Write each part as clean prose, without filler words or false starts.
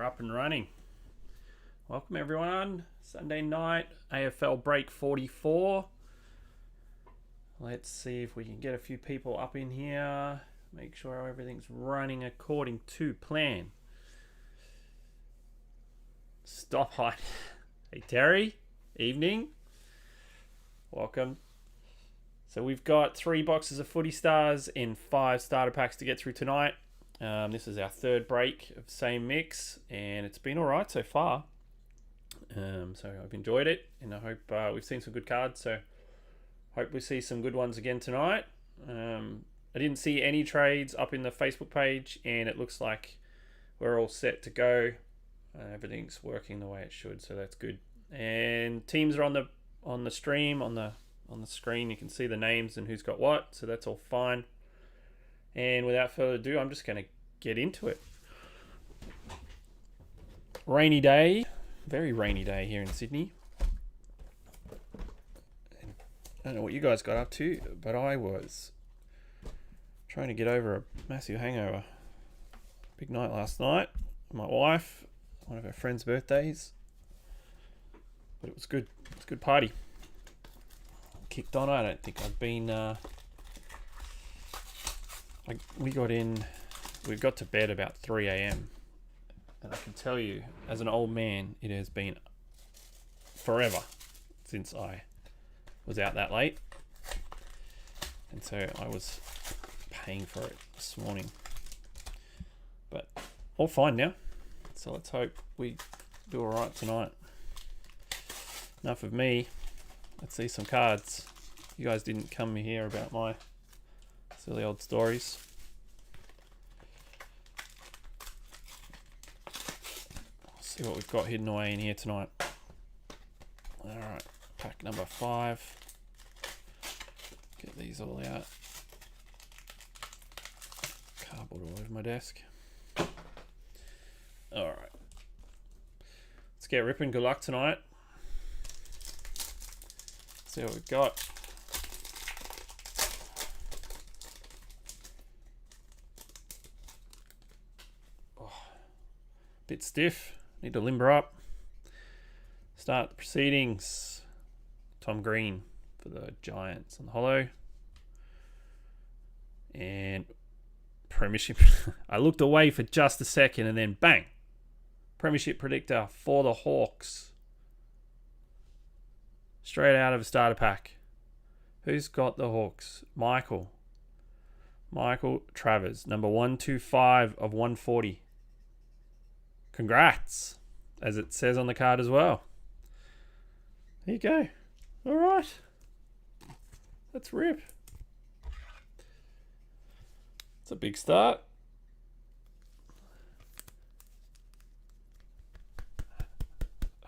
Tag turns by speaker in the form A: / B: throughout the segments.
A: We're up and running. Welcome everyone. Sunday night, AFL break 44. Let's see if we can get a few people up in here. Make sure everything's running according to plan. Stop hiding. Hey Terry, evening. Welcome. So we've got 3 boxes of Footy Stars and 5 starter packs to get through tonight. This is our third break of the same mix, and it's been alright so far. So I've enjoyed it, and I hope we've seen some good cards, so hope we see some good ones again tonight. I didn't see any trades up in the Facebook page, and it looks like we're all set to go. Everything's working the way it should, so that's good. And teams are on the stream, on the screen. You can see the names and who's got what, so that's all fine. And without further ado, I'm just going to get into it. Rainy day, very rainy day here in Sydney. And I don't know what you guys got up to, but I was trying to get over a massive hangover. Big night last night. My wife, one of her friends' birthdays. But it was good. It was a good party. Kicked on. I don't think I've been... we got to bed about 3 a.m. And I can tell you, as an old man, it has been forever since I was out that late. And so I was paying for it this morning. But all fine now. So let's hope we do alright tonight. Enough of me. Let's see some cards. You guys didn't come here about my silly old stories. Let's see what we've got hidden away in here tonight. Alright, pack number 5. Get these all out. Cardboard all over my desk. Alright. Let's get ripping. Good luck tonight. See what we've got. Bit stiff, need to limber up. Start the proceedings. Tom Green for the Giants on the hollow. And Premiership. I looked away for just a second and then bang. Premiership predictor for the Hawks. Straight out of a starter pack. Who's got the Hawks? Michael Travers, number 125 of 140. Congrats, as it says on the card as well. There you go. All right. Let's rip. It's a big start.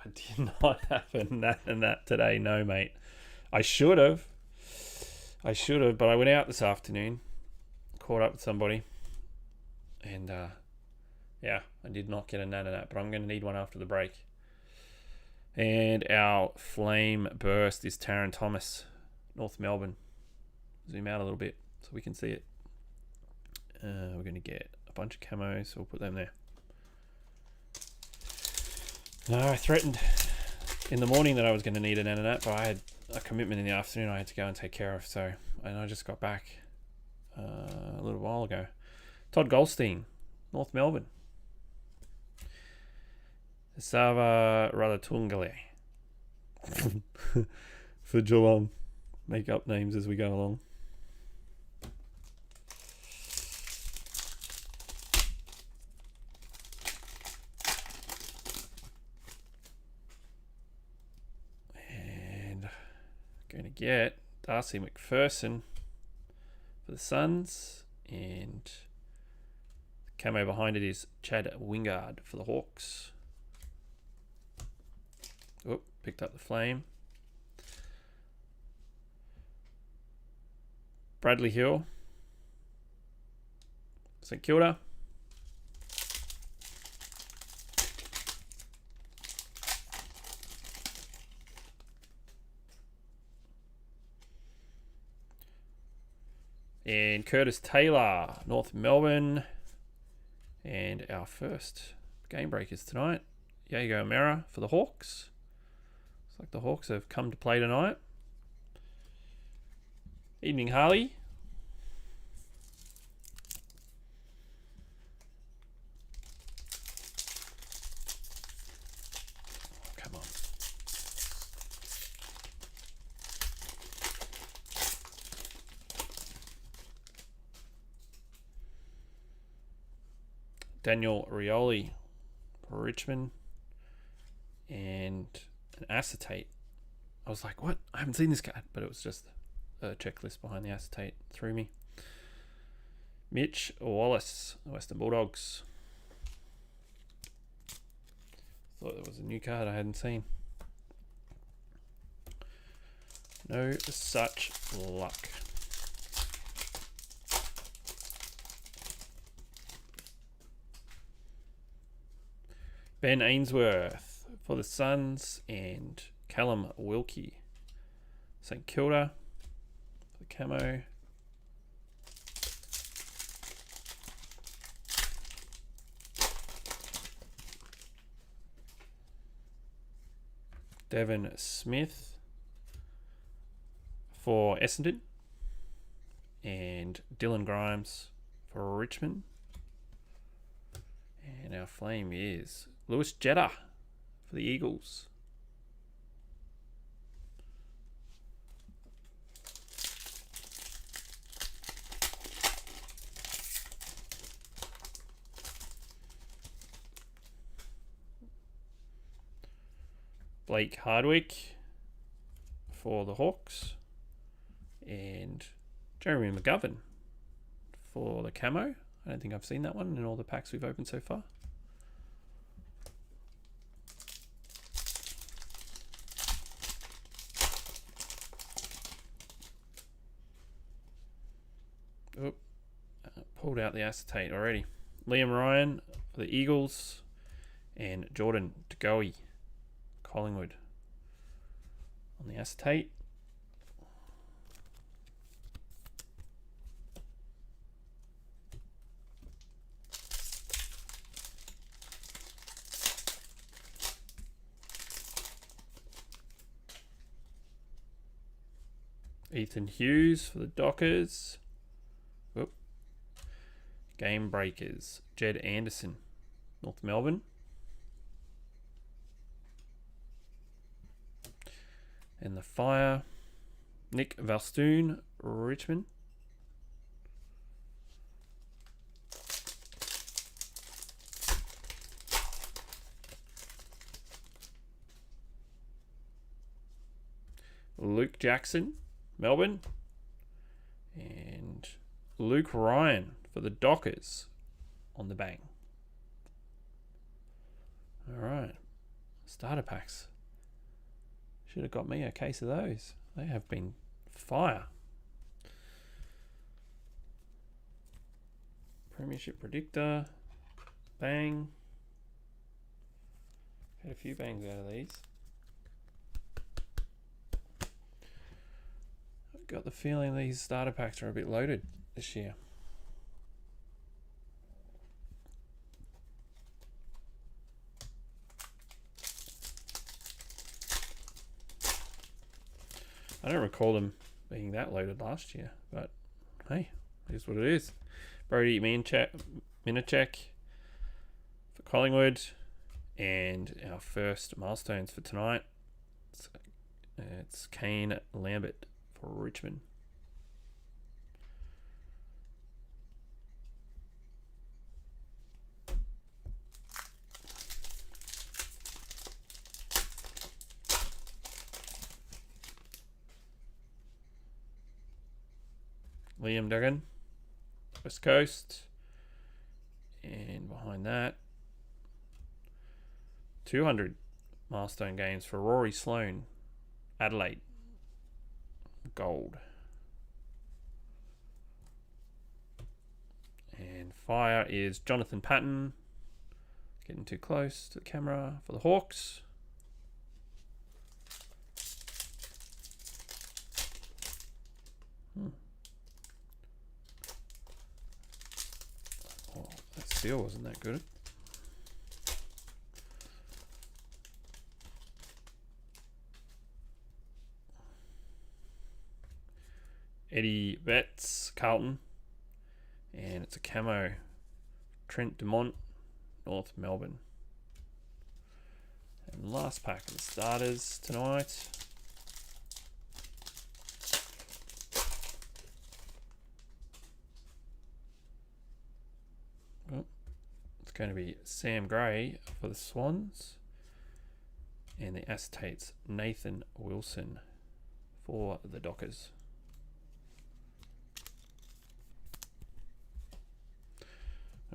A: I did not have a nat and that today, no, mate. I should have, but I went out this afternoon, caught up with somebody, and yeah, I did not get a nat and that, but I'm going to need one after the break. And our flame burst is Taron Thomas, North Melbourne. Zoom out a little bit so we can see it. We're going to get a bunch of camos, so we'll put them there. No, I threatened in the morning that I was going to need an Ananat, but I had a commitment in the afternoon I had to go and take care of. And I just got back a little while ago. Todd Goldstein, North Melbourne. Sava Radatungale for Geelong. Make up names as we go along. Going to get Darcy McPherson for the Suns, and the camo behind it is Chad Wingard for the Hawks. Oh, picked up the flame. Bradley Hill, St Kilda. And Curtis Taylor, North Melbourne. And our first game breakers tonight. Diego Mera for the Hawks. Looks like the Hawks have come to play tonight. Evening, Harley. Come on. Daniel Rioli for Richmond. And an acetate. I was like, what? I haven't seen this card. But it was just a checklist behind the acetate. Threw me. Mitch Wallace, the Western Bulldogs. Thought there was a new card I hadn't seen. No such luck. Ben Ainsworth for the Suns and Callum Wilkie. St Kilda for the camo. Devon Smith for Essendon. And Dylan Grimes for Richmond. And our flame is Lewis Jetta for the Eagles. Blake Hardwick for the Hawks. And Jeremy McGovern for the camo. I don't think I've seen that one in all the packs we've opened so far. Oop, pulled out the acetate already. Liam Ryan for the Eagles and Jordan Degoe, Collingwood on the acetate. Ethan Hughes for the Dockers. Whoop. Game breakers. Jed Anderson, North Melbourne. And the Fire. Nick Valstoon, Richmond. Luke Jackson, Melbourne. And Luke Ryan for the Dockers on the bang. Alright. Starter packs. Should have got me a case of those. They have been fire. Premiership Predictor. Bang. Had a few bangs out of these. I've got the feeling these starter packs are a bit loaded this year. I don't recall them being that loaded last year, but hey, here's what it is. Brody Minacek for Collingwood, and our first milestones for tonight. It's Kane Lambert for Richmond. Liam Duggan, West Coast. And behind that, 200 milestone games for Rory Sloane, Adelaide, gold. And Fire is Jonathan Patton, getting too close to the camera for the Hawks. Oh, that seal wasn't that good. Eddie Betts, Carlton. And it's a camo. Trent Dumont, North Melbourne. And last pack of the starters tonight. Oh, it's going to be Sam Gray for the Swans. And the acetates, Nathan Wilson for the Dockers.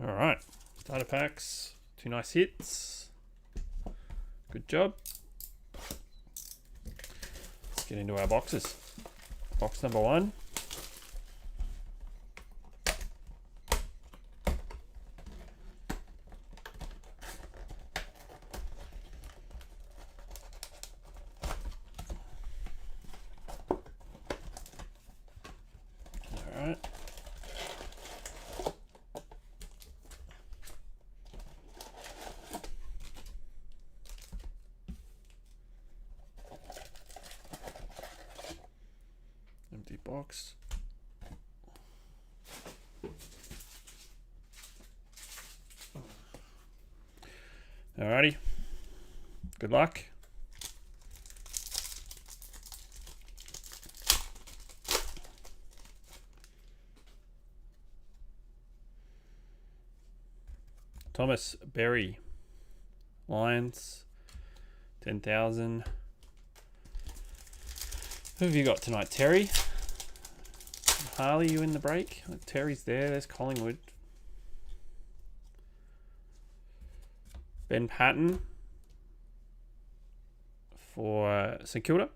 A: All right, starter packs, 2 nice hits. Good job. Let's get into our boxes. Box number 1. All right. Empty box. Alrighty. Good luck. Thomas Berry, Lions, 10,000. Who have you got tonight, Terry? Harley, you in the break? Terry's there. There's Collingwood. Ben Patton for St Kilda.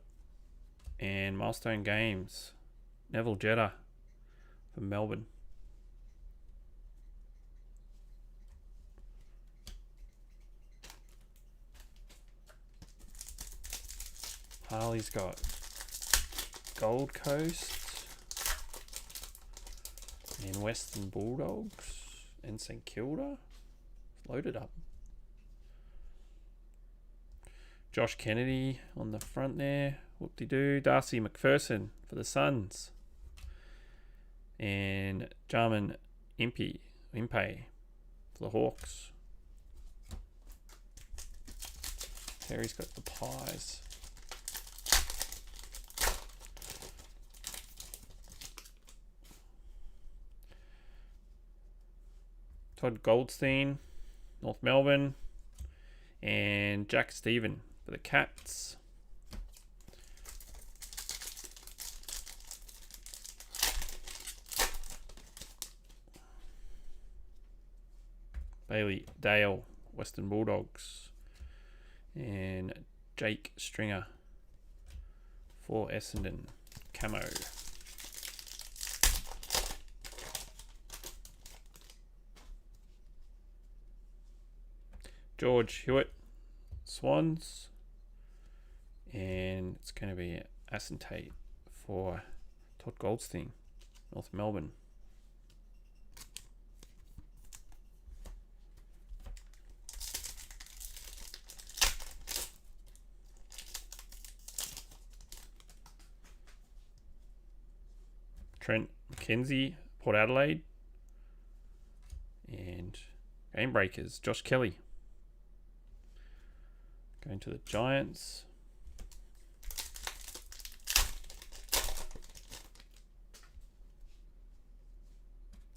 A: And Milestone Games, Neville Jetta for Melbourne. Harley's got Gold Coast and Western Bulldogs and St Kilda. Loaded up. Josh Kennedy on the front there. Whoop-de-doo. Darcy McPherson for the Suns. And Jarman Impey for the Hawks. Terry's got the Pies. Todd Goldstein, North Melbourne, and Jack Stephen for the Cats. Bailey Dale, Western Bulldogs, and Jake Stringer for Essendon, camo. George Hewitt, Swans, and it's going to be acetate for Todd Goldstein, North Melbourne. Trent McKenzie, Port Adelaide, and Game Breakers, Josh Kelly. Going to the Giants.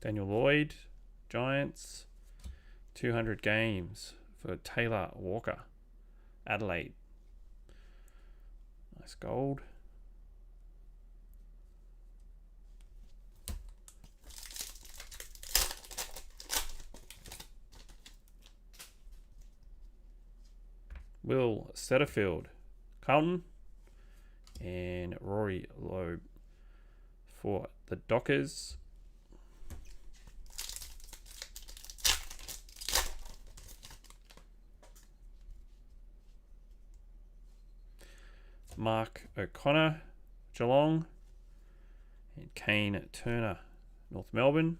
A: Daniel Lloyd, Giants. 200 games for Taylor Walker, Adelaide. Nice gold. Will Setterfield, Carlton, and Rory Loeb for the Dockers. Mark O'Connor, Geelong, and Kane Turner, North Melbourne.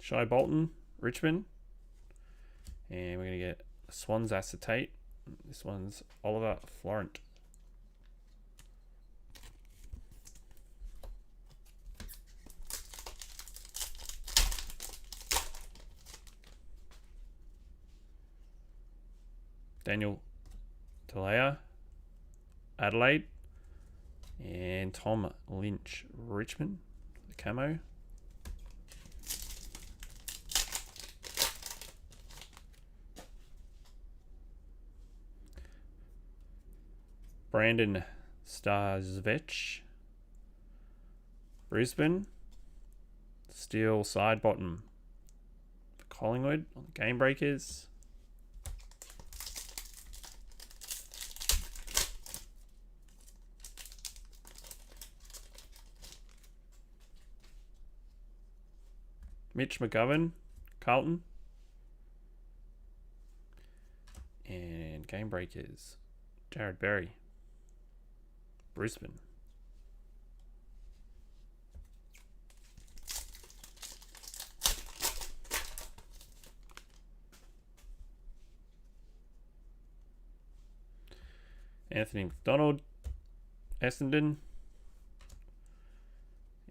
A: Shai Bolton, Richmond, And we're going to get Swans acetate. This one's Oliver Florent. Daniel Talea, Adelaide. And Tom Lynch, Richmond, the camo. Brandon Starzvech, Brisbane, steel side bottom for Collingwood on the Game Breakers. Mitch McGovern, Carlton. And Game Breakers, Jared Berry, Brisbane. Anthony McDonald, Essendon.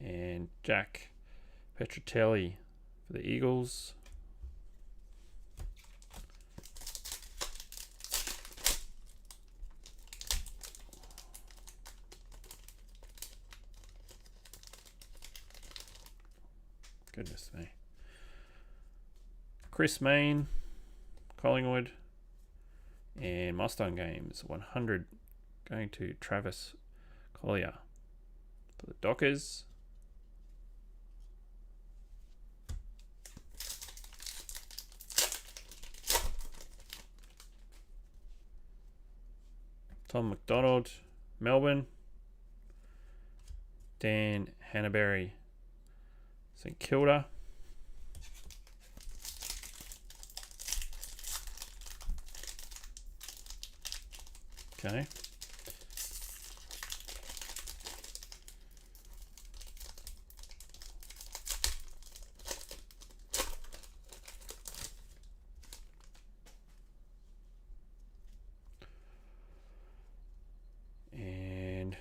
A: And Jack Petrotelli for the Eagles. Goodness me. Chris Main, Collingwood. And Mustang Games 100 going to Travis Collier for the Dockers. Tom McDonald, Melbourne. Dan Hannaberry, St Kilda. Okay. And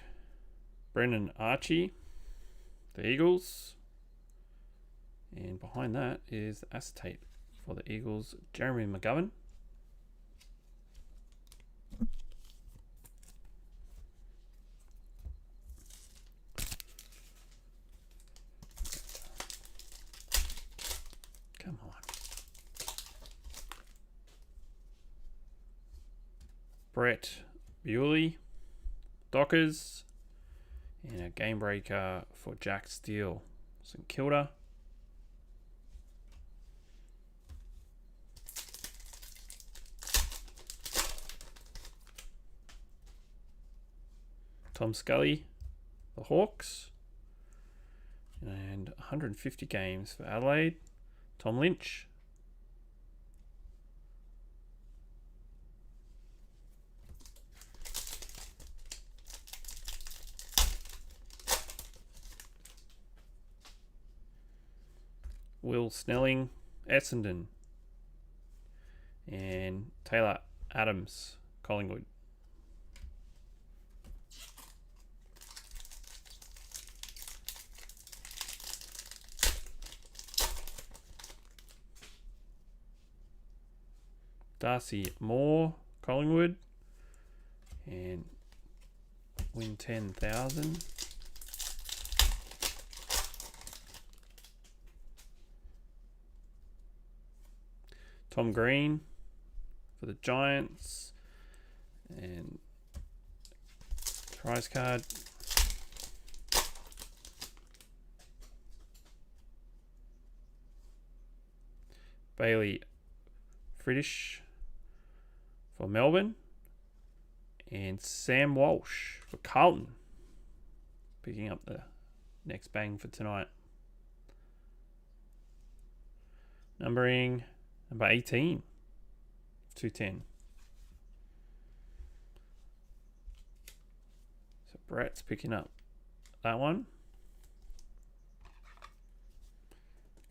A: Brendan Archie, the Eagles. And behind that is the acetate for the Eagles, Jeremy McGovern. Come on. Brett Bewley, Dockers. And a game breaker for Jack Steele, St Kilda. Tom Scully, the Hawks. And 150 games for Adelaide, Tom Lynch. Will Snelling, Essendon. And Taylor Adams, Collingwood. Darcy Moore, Collingwood. And win 10,000. Tom Green for the Giants. And prize card. Bailey Friedish for Melbourne. And Sam Walsh for Carlton. Picking up the next bang for tonight. Numbering number 18. 210. So Brett's picking up that one.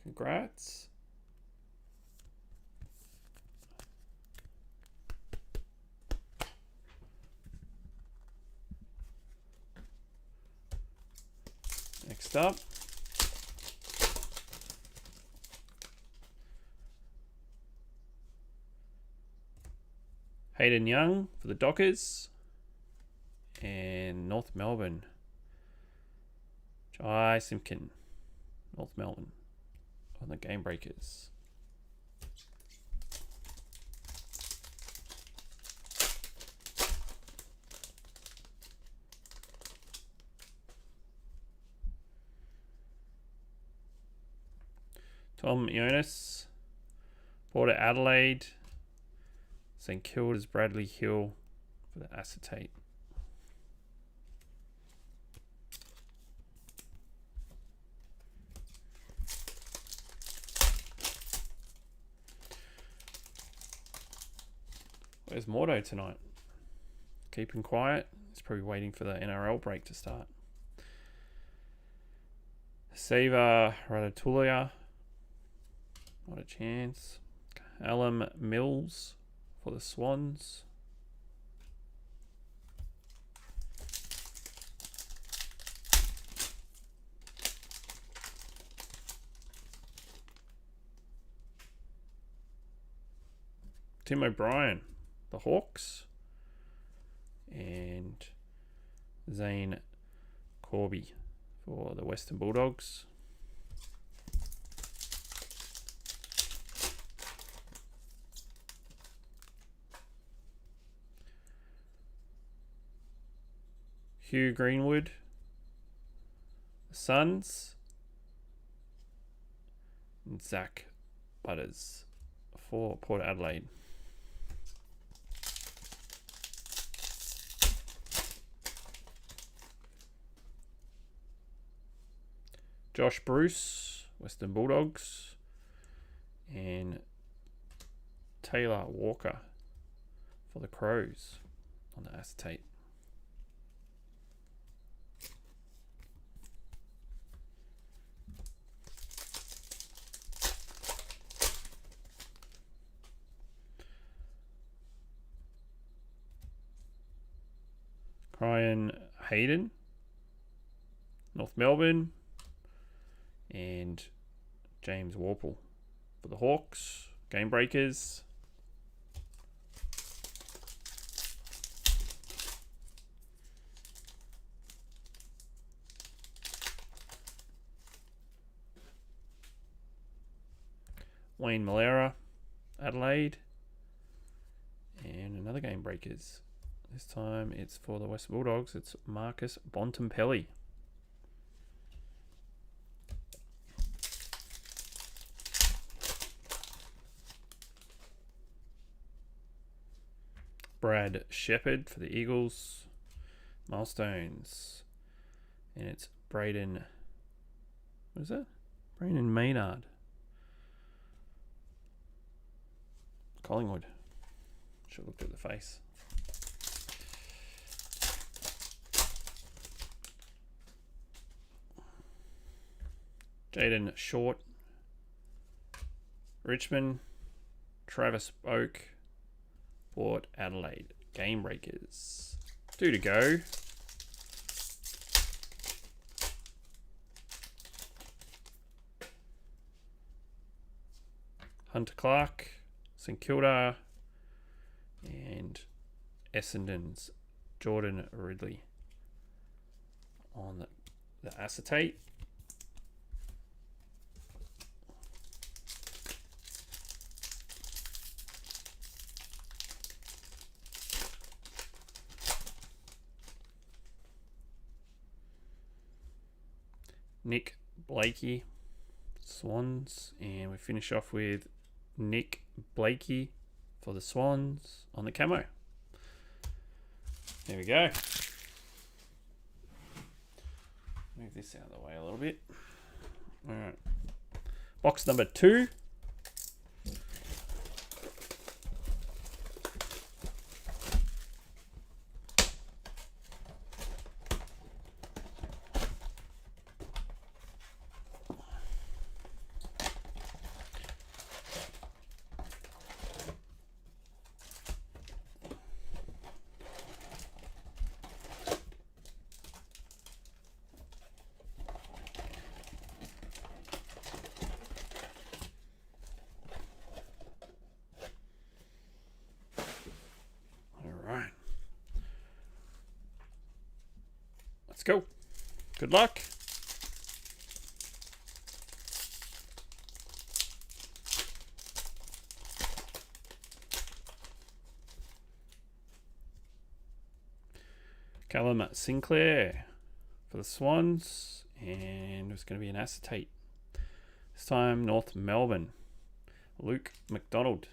A: Congrats. Next up. Hayden Young for the Dockers. And North Melbourne. Jai Simpkin. North Melbourne. On the Game Breakers. Tom Ionis. Port Adelaide. St Kilda's Bradley Hill for the acetate. Where's Mordo tonight? Keeping quiet. He's probably waiting for the NRL break to start. Seva Radatulia. Not a chance. Alum Mills for the Swans. Tim O'Brien, the Hawks. And Zane Corby for the Western Bulldogs. Hugh Greenwood, the Suns, and Zach Butters for Port Adelaide. Josh Bruce, Western Bulldogs, and Taylor Walker for the Crows on the acetate. Ryan Hayden, North Melbourne, and James Warple for the Hawks. Game Breakers. Wayne Malera, Adelaide, and another Game Breakers. This time it's for the West Bulldogs. It's Marcus Bontempelli. Brad Shepherd for the Eagles. Milestones. And it's Braden. What is that? Braden Maynard. Collingwood. Should have looked at the face. Jaden Short, Richmond, Travis Oak, Port Adelaide. Game Breakers. 2 to go. Hunter Clark, St Kilda, and Essendon's Jordan Ridley on the acetate. Nick Blakey, Swans, and we finish off with Nick Blakey for the Swans on the camo. There we go. Move this out of the way a little bit. All right. Box number 2. go. Good luck. Callum Sinclair for the Swans. And it's going to be an acetate. This time, North Melbourne. Luke McDonald.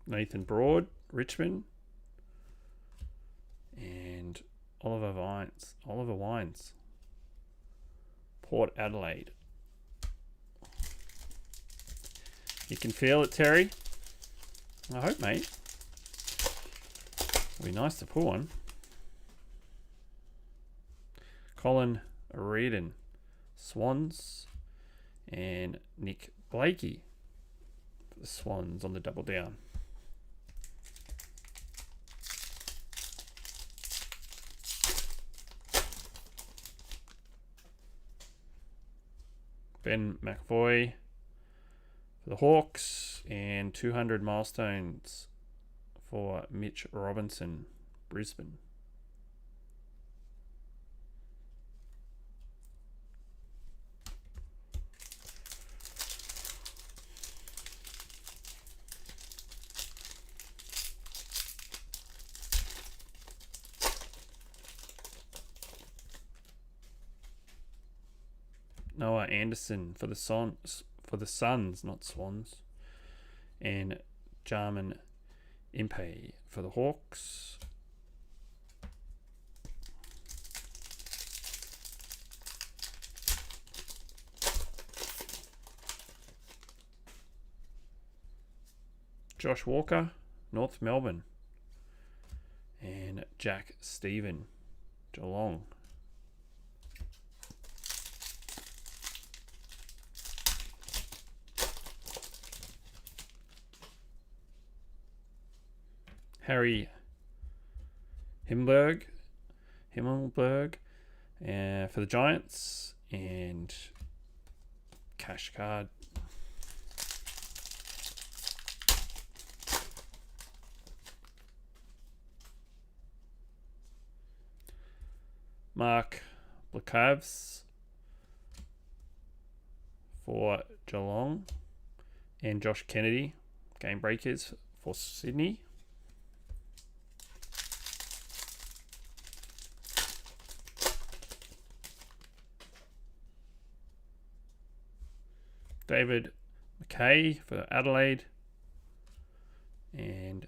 A: Nathan Broad, Richmond. And Oliver Wines. Port Adelaide. You can feel it, Terry. I hope, mate. It'll be nice to pull one. Colin Reardon, Swans. And Nick Blakey for the Swans on the double down. Ben McAvoy for the Hawks, and 200 milestones for Mitch Robinson, Brisbane. Noah Anderson for the Suns, not Swans, and Jarman Impey for the Hawks. Josh Walker, North Melbourne, and Jack Stephen, Geelong. Harry Himmelberg for the Giants, and cash card. Mark Blakavs for Geelong, and Josh Kennedy, game breakers for Sydney. David McKay for Adelaide, and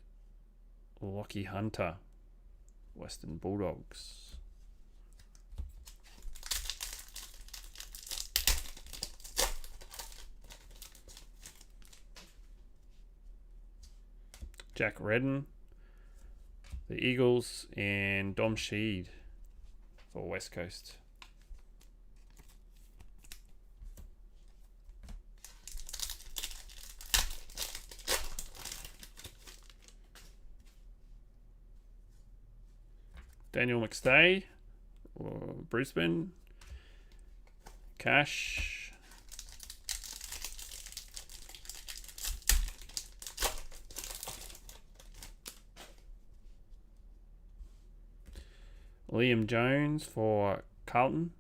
A: Lockie Hunter, Western Bulldogs. Jack Redden, the Eagles, and Dom Sheed for West Coast. Daniel McStay, Brisbane, cash. Liam Jones for Carlton,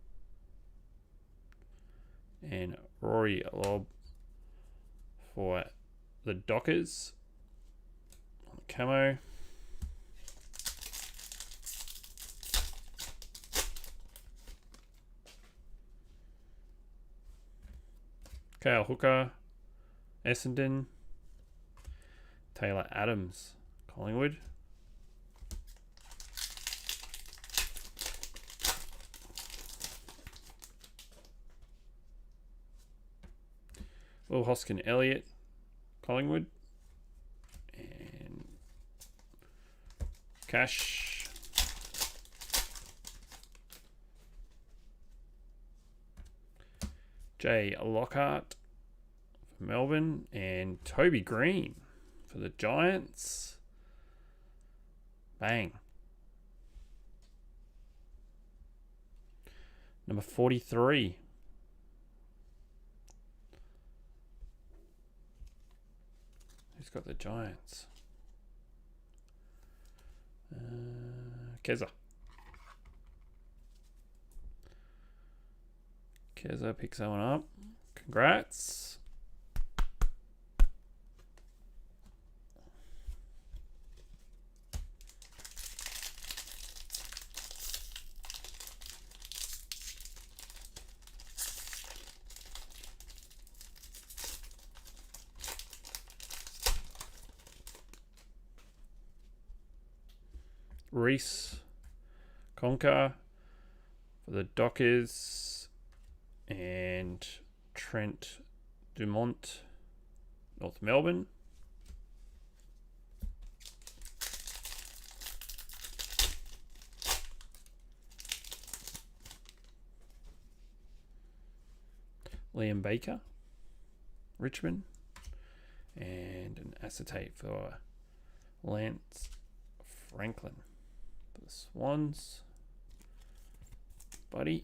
A: and Rory Lobb for the Dockers. Camo. Kale Hooker, Essendon. Taylor Adams, Collingwood. Will Hoskin Elliott, Collingwood. And cash. Jay Lockhart for Melbourne, and Toby Green for the Giants. Bang. Number 43. Who's got the Giants? Keza. Keza picks that one up. Congrats. Reese Conker for the Dockers, and Trent Dumont, North Melbourne. Liam Baker, Richmond, and an acetate for Lance Franklin. The Swans, buddy.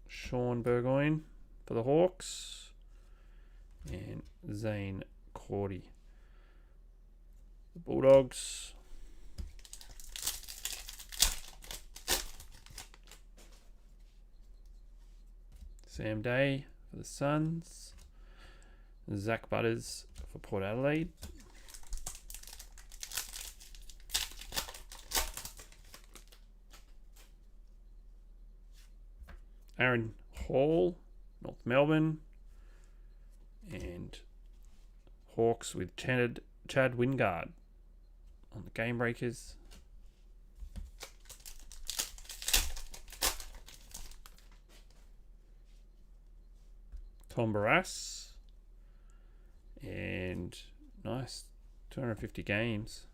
A: Sean Burgoyne for the Hawks, and Zane Cordy, the Bulldogs. Sam Day for the Suns. Zach Butters for Port Adelaide. Aaron Hall, North Melbourne. And Hawks with Chad Wingard on the Game Breakers. Tom Barras, and nice 250 games.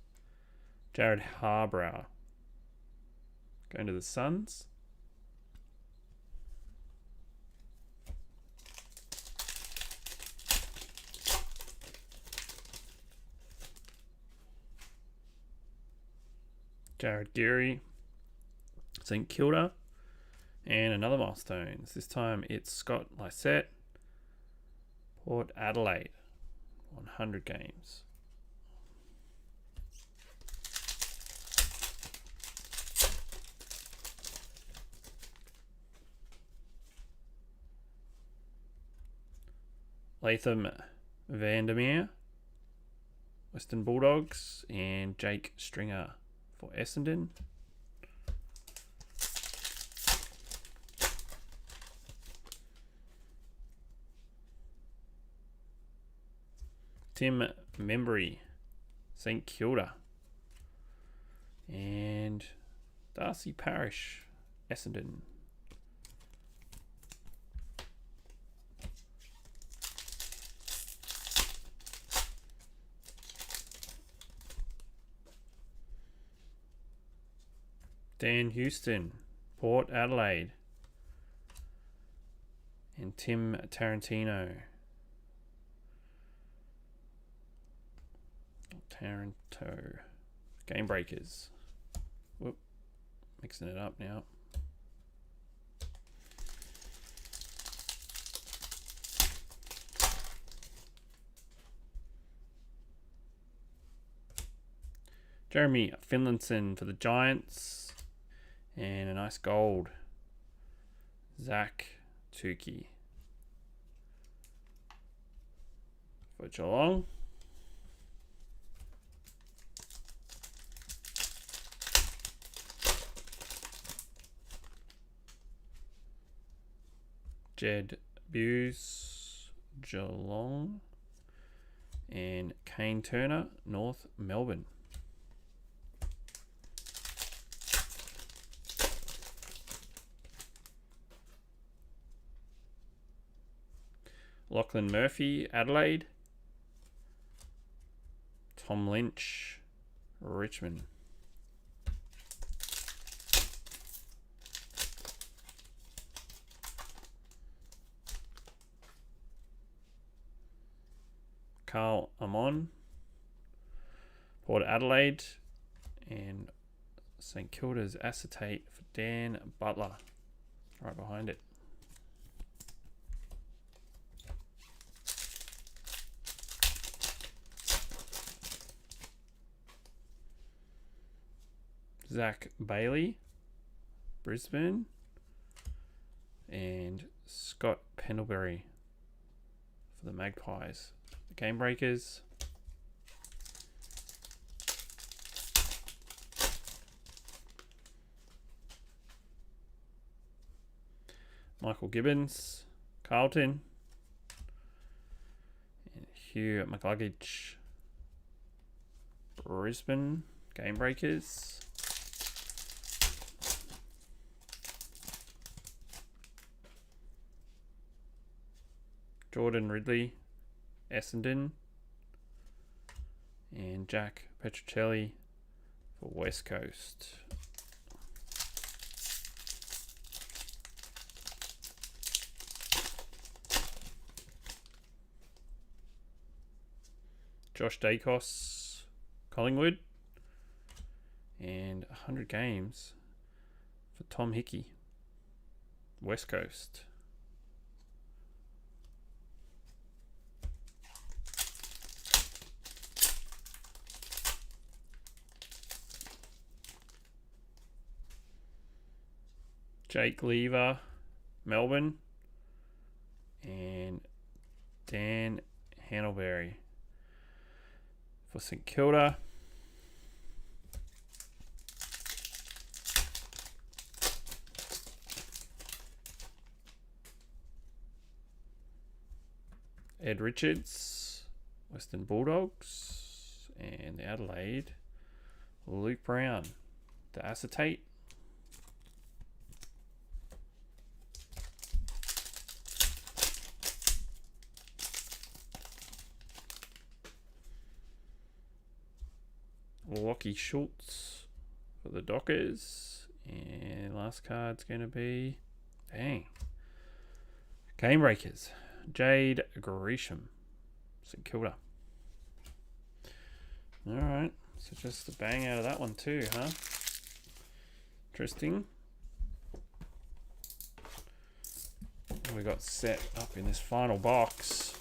A: Jared Harbrow going to the Suns. Jared Geary, St Kilda, and another milestones. This time it's Scott Lysette, Port Adelaide, 100 games. Latham Vandermeer, Western Bulldogs, and Jake Stringer for Essendon. Tim Membry, St Kilda, and Darcy Parish, Essendon. Dan Houston, Port Adelaide, and Tim Tarantino. Taranto. Game Breakers. Whoop. Mixing it up now. Jeremy Finlayson for the Giants. And a nice gold. Zach Tukey for Geelong. Jed Buse, Geelong, and Kane Turner, North Melbourne. Lachlan Murphy, Adelaide. Tom Lynch, Richmond. Carl Amon. Port Adelaide. And St Kilda's acetate for Dan Butler. Right behind it. Zach Bailey, Brisbane, and Scott Pendlebury for the Magpies. The Game Breakers. Michael Gibbons, Carlton, and Hugh McCluggage, Brisbane, Game Breakers. Jordan Ridley, Essendon, and Jack Petrocelli for West Coast. Josh Dacos, Collingwood, and 100 games for Tom Hickey, West Coast. Jake Lever, Melbourne, and Dan Hanelberry for St Kilda. Ed Richards, Western Bulldogs, and the Adelaide, Luke Brown, the acetate. Lockie Schultz for the Dockers. And last card's going to be... Dang. Game Breakers. Jade Gresham. St Kilda. Alright. So just a bang out of that one too, huh? Interesting. We got set up in this final box.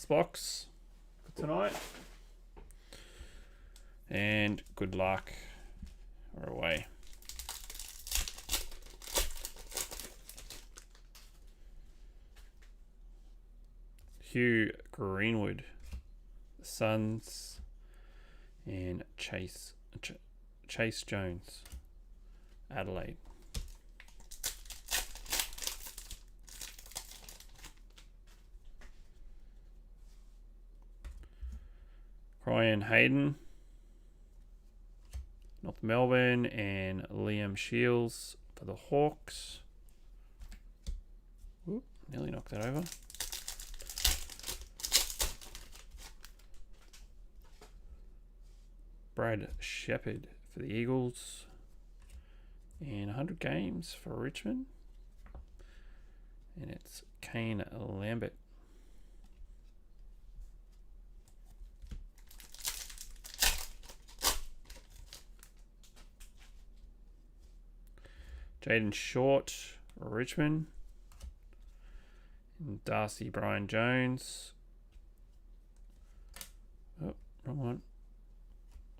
A: Box for tonight, and good luck. We're away. Hugh Greenwood, the Suns, and Chase Jones, Adelaide. Ryan Hayden, North Melbourne, and Liam Shields for the Hawks. Oop, nearly knocked that over. Brad Shepherd for the Eagles. And 100 games for Richmond. And it's Kane Lambert. Jaden Short, Richmond. And Darcy Brian Jones. Oh, wrong one.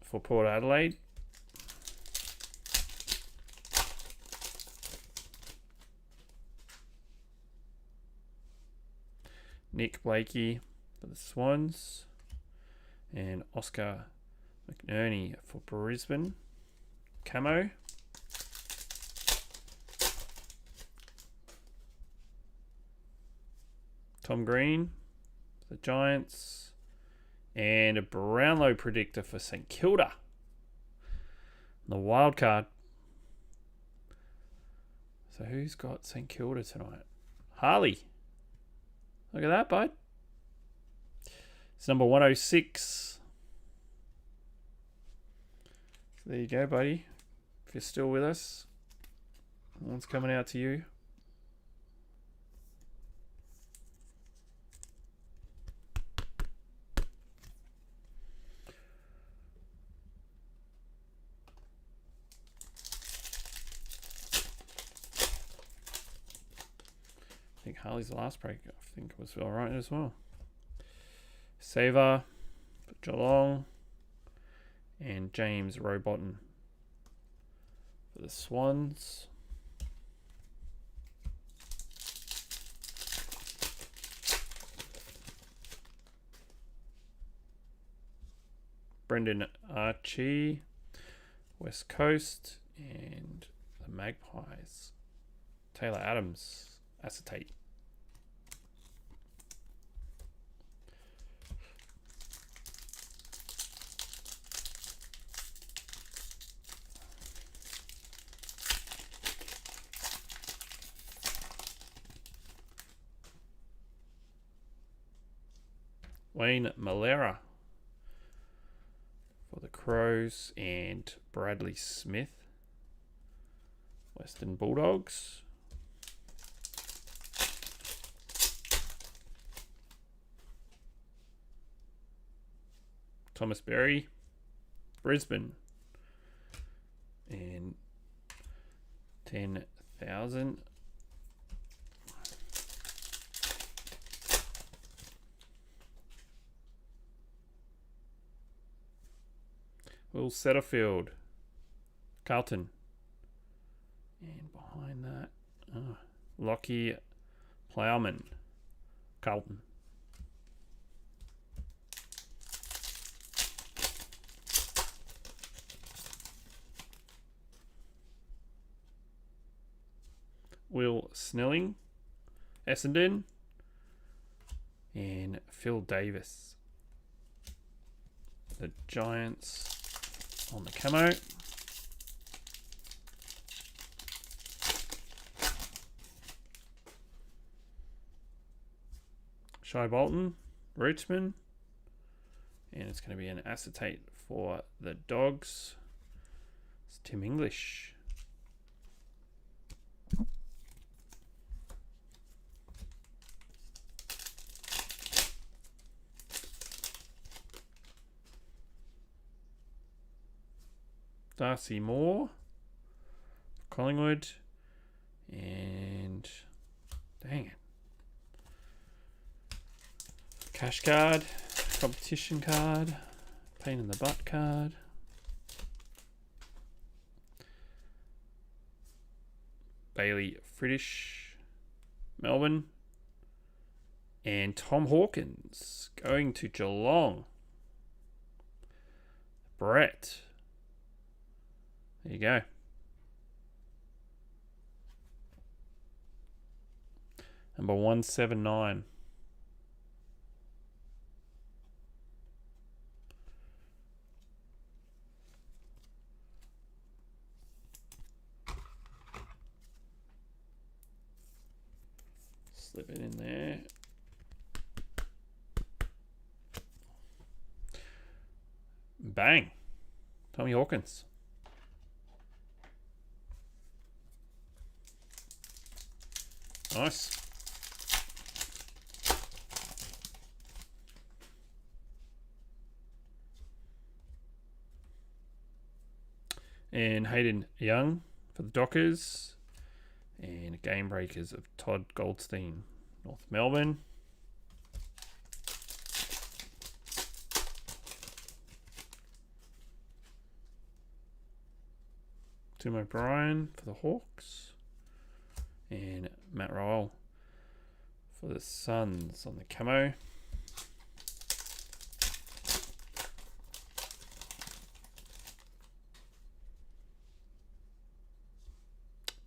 A: For Port Adelaide. Nick Blakey for the Swans. And Oscar McNerney for Brisbane. Camo. Tom Green for the Giants. And a Brownlow predictor for St Kilda. The wild card. So who's got St Kilda tonight? Harley. Look at that, bud. It's number 106. So there you go, buddy. If you're still with us, one's coming out to you. I think Harley's the last break. I think it was all right as well. Saver for Geelong and James Rowbottom for the Swans. Brendan Archie, West Coast, and the Magpies. Taylor Adams, acetate. Wayne Malera for the Crows and Bradley Smith, Western Bulldogs. Thomas Berry, Brisbane, and 10,000. Will Setterfield, Carlton, and behind that, Lockie Plowman, Carlton. Will Snelling, Essendon, and Phil Davis. The Giants on the camo. Shai Bolton, Richmond, and it's going to be an acetate for the Dogs. It's Tim English. Darcy Moore, Collingwood, and dang it. Cash card, competition card, pain in the butt card. Bailey Fritish, Melbourne, and Tom Hawkins going to Geelong. Brett. There you go. Number 179. Slip it in there. Bang. Tommy Hawkins. Nice. And Hayden Young for the Dockers. And Game Breakers of Todd Goldstein, North Melbourne. Tim O'Brien for the Hawks. And Matt Rowell for the Suns on the camo.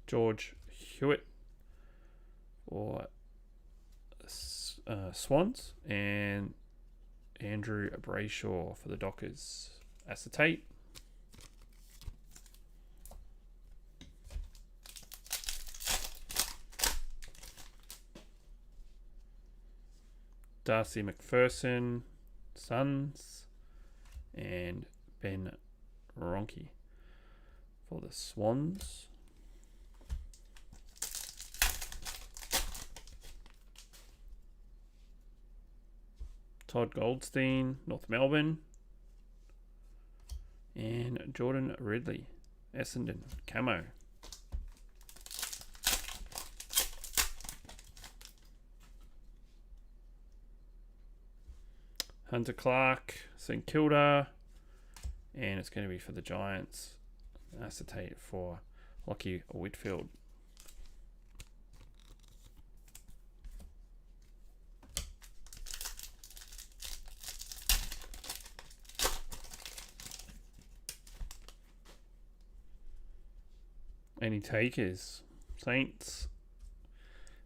A: George Hewitt for Swans. And Andrew Brayshaw for the Dockers. Acetate. Darcy McPherson, Suns, and Ben Ronke for the Swans. Todd Goldstein, North Melbourne. And Jordan Ridley, Essendon, camo. Hunter Clark, St Kilda. And it's going to be for the Giants. Acetate for Lockie Whitfield. Any takers? Saints.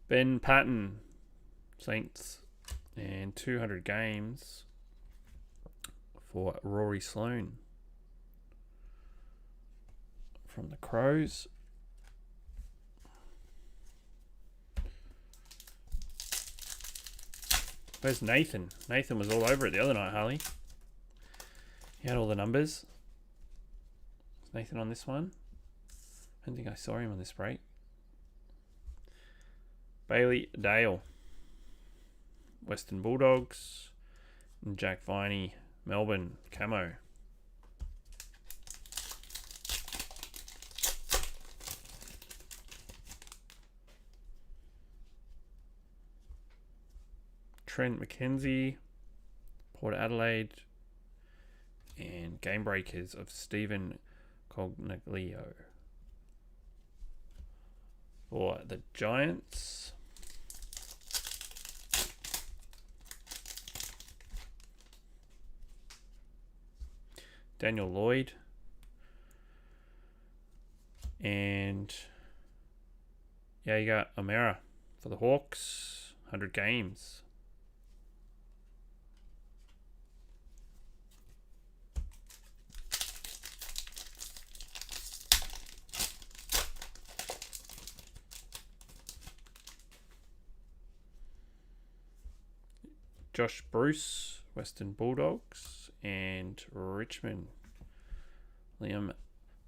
A: Ben Patton, Saints. And 200 games for Rory Sloane from the Crows. Where's Nathan? Nathan was all over it the other night, Harley. He had all the numbers. Is Nathan on this one? I don't think I saw him on this break. Bailey Dale, Western Bulldogs, and Jack Viney, Melbourne, camo. Trent McKenzie, Port Adelaide, and Game Breakers of Stephen Cognaglio for the Giants. Daniel Lloyd. And yeah, you got O'Mara for the Hawks, 100 games. Josh Bruce, Western Bulldogs, and Richmond, Liam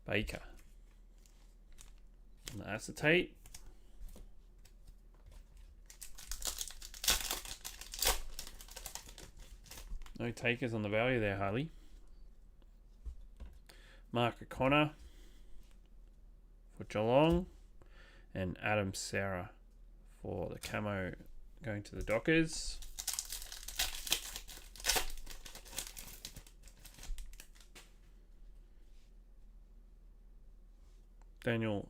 A: Baker. And the acetate. No takers on the value there, Harley. Mark O'Connor for Geelong, and Adam Sarah for the camo going to the Dockers. Daniel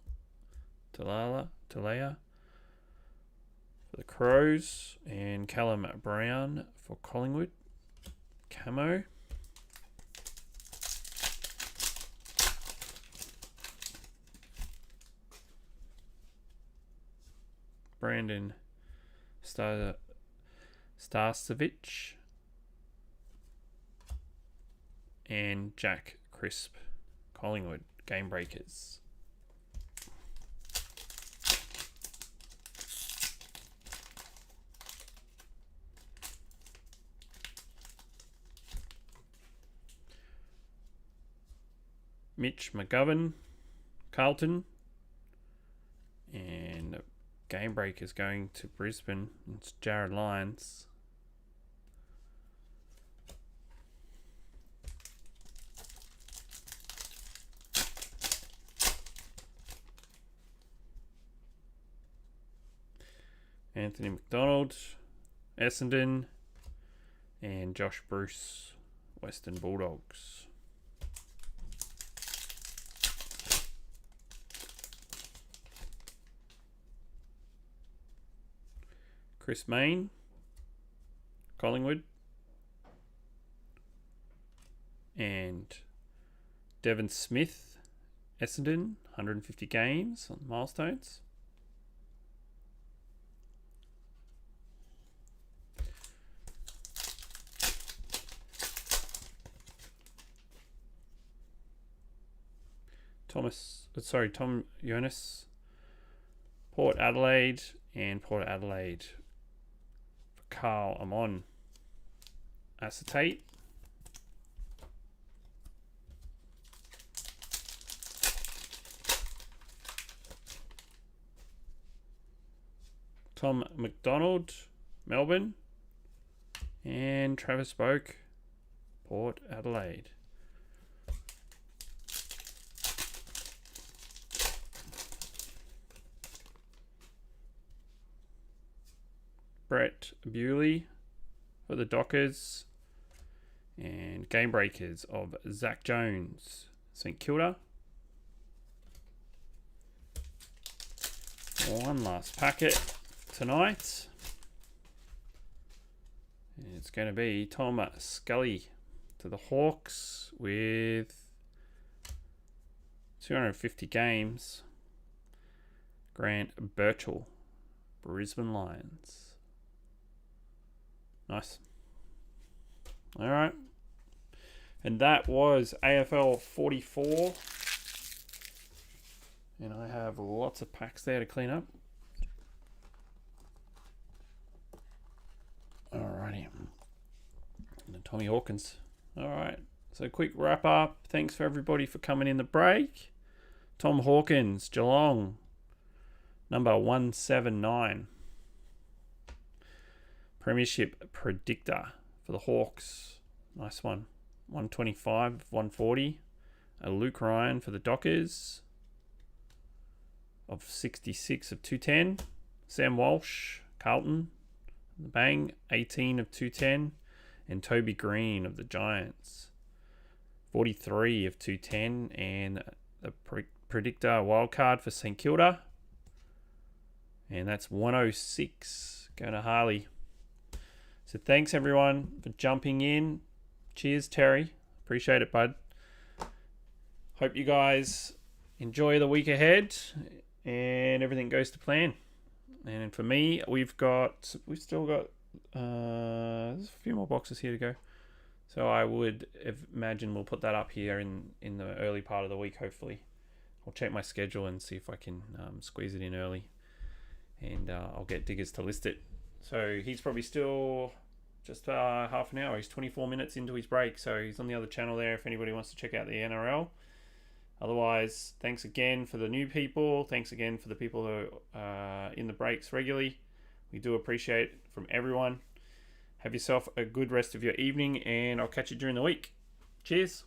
A: Talaya for the Crows, and Callum Brown for Collingwood, camo. Brandon Starcevich and Jack Crisp, Collingwood, Game Breakers. Mitch McGovern, Carlton, and Game Breakers going to Brisbane. It's Jared Lyons. Anthony McDonald, Essendon, and Josh Bruce, Western Bulldogs. Chris Mayne, Collingwood, and Devon Smith, Essendon, 150 games on milestones. Tom Jonas, Port Adelaide, and Port Adelaide for Carl Amon, acetate. Tom McDonald, Melbourne. And Travis Boak, Port Adelaide. Brett Bewley for the Dockers. And Game Breakers of Zach Jones, St Kilda. One last packet tonight. And it's going to be Tom Scully to the Hawks with 250 games. Grant Birchall, Brisbane Lions. Nice. All right. And that was AFL 44. And I have lots of packs there to clean up. Alrighty. And Tommy Hawkins. Alright. So quick wrap up. Thanks for everybody for coming in the break. Tom Hawkins, Geelong. Number 179. Premiership Predictor for the Hawks. Nice one. 125, 140. Luke Ryan for the Dockers. Of 66 of 210. Sam Walsh, Carlton. The Bang, 18 of 210. And Toby Green of the Giants. 43 of 210. And the Predictor wildcard for St Kilda. And that's 106. Going to Harley. So thanks everyone for jumping in. Cheers, Terry. Appreciate it, bud. Hope you guys enjoy the week ahead and everything goes to plan. And for me, we've still got there's a few more boxes here to go. So I would imagine we'll put that up here in the early part of the week, hopefully. I'll check my schedule and see if I can squeeze it in early. And I'll get Diggaz to list it. So he's probably still just half an hour. He's 24 minutes into his break. So he's on the other channel there if anybody wants to check out the NRL. Otherwise, thanks again for the new people. Thanks again for the people who are in the breaks regularly. We do appreciate it from everyone. Have yourself a good rest of your evening, and I'll catch you during the week. Cheers.